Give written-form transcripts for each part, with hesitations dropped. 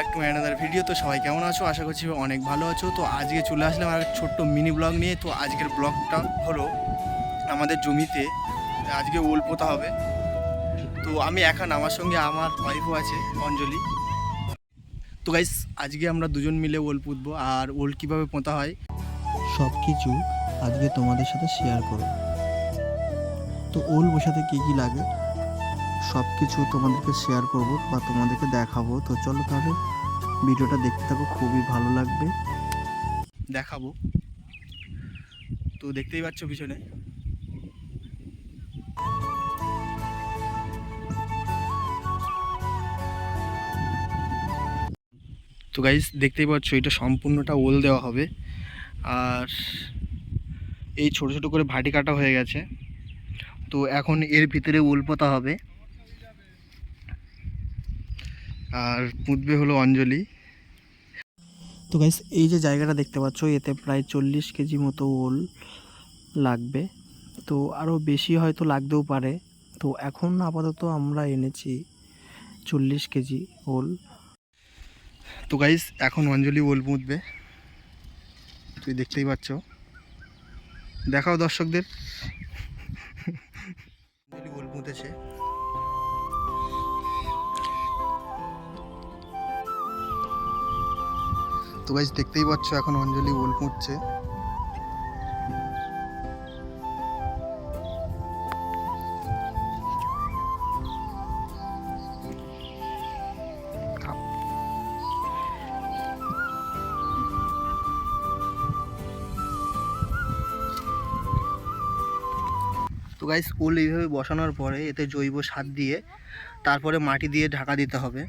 Back to another video. তো সবাই কেমন আছো? আশা করছি অনেক ভালো আছো। তো আজকে চলে আসলাম আর ছোট্ট মিনি ব্লগ নিয়ে। তো আজকের ব্লগটা হলো আমাদের জমিতে আজকে ওল পোঁতা হবে। তো আমি একা না, আমার সঙ্গে আমার ওয়াইফও আছে, অঞ্জলি। তো গাইস আজকে আমরা দুজন মিলে ওল পুঁতবো, আর ওল কীভাবে পোঁতা হয় সব কিছু আজকে তোমাদের সাথে শেয়ার করব। তো ওল বসাতে কী কী লাগে সব কিছু তোমাদেরকে শেয়ার করব বা তোমাদেরকে দেখাবো। তো চলো তাহলে ভিডিওটা দেখতে থাকো, খুবই ভালো লাগবে। দেখাবো। তো দেখতেই পাচ্ছ পিছনে। তো গাইস দেখতেই পাচ্ছ এটা সম্পূর্ণটা ওল দেওয়া হবে, আর এই ছোট ছোট করে ভাটি কাটা হয়ে গেছে। তো এখন এর ভিতরে ওল পোঁতা হবে, আর পুঁতবে হলো অঞ্জলি। তো গাইস এই যে জায়গাটা দেখতে পাচ্ছ, এতে প্রায় 40 কেজি মতো ওল লাগবে। তো আরও বেশি হয়তো লাগতেও পারে। তো এখন আপাতত আমরা এনেছি 40 কেজি ওল। তো গাইস এখন অঞ্জলি ওল পুঁতবে, তুই দেখতেই পাচ্ছ। দেখাও দর্শকদের। অঞ্জলি ওল পুঁতেছে। তো গাইস দেখতেই পাচ্ছ এখন অঞ্জলি ওল পুঁতছে। তো গাইস ওল এইভাবে বসানোর পরে এতে জৈব সার দিয়ে তারপরে মাটি দিয়ে ঢাকা দিতে হবে।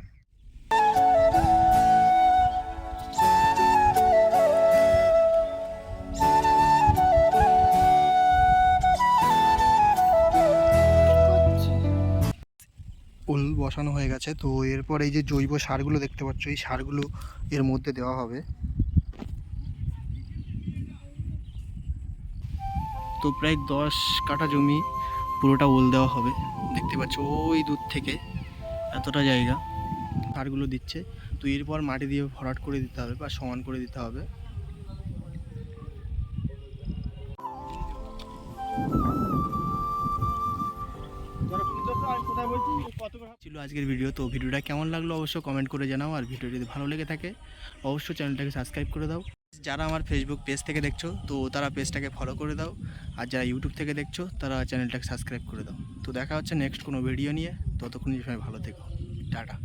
ওল বসানো হয়ে গেছে। তো এরপর এই যে জৈব সারগুলো দেখতে পাচ্ছ, এই সারগুলো এর মধ্যে দেওয়া হবে। তো প্রায় 10 কাঠা জমি পুরোটা ওল দেওয়া হবে। দেখতে পাচ্ছ ওই দূর থেকে এতটা জায়গা সারগুলো দিচ্ছে। তো এরপর মাটি দিয়ে ভরাট করে দিতে হবে বা সমান করে দিতে হবে। ছিল আজকের ভিডিও। তো ভিডিওটা কেমন লাগলো অবশ্যই কমেন্ট করে জানাও, আর ভিডিও যদি ভালো লেগে থাকে অবশ্যই চ্যানেলটাকে সাবস্ক্রাইব করে দাও। যারা আমার ফেসবুক পেজ থেকে দেখছো তো তারা পেজটাকে ফলো করে দাও, আর যারা ইউটিউব থেকে দেখছো তারা চ্যানেলটাকে সাবস্ক্রাইব করে দাও। তো দেখা হচ্ছে নেক্সট কোনো ভিডিও নিয়ে। ততক্ষণ সবাই ভালো থেকো, টাটা।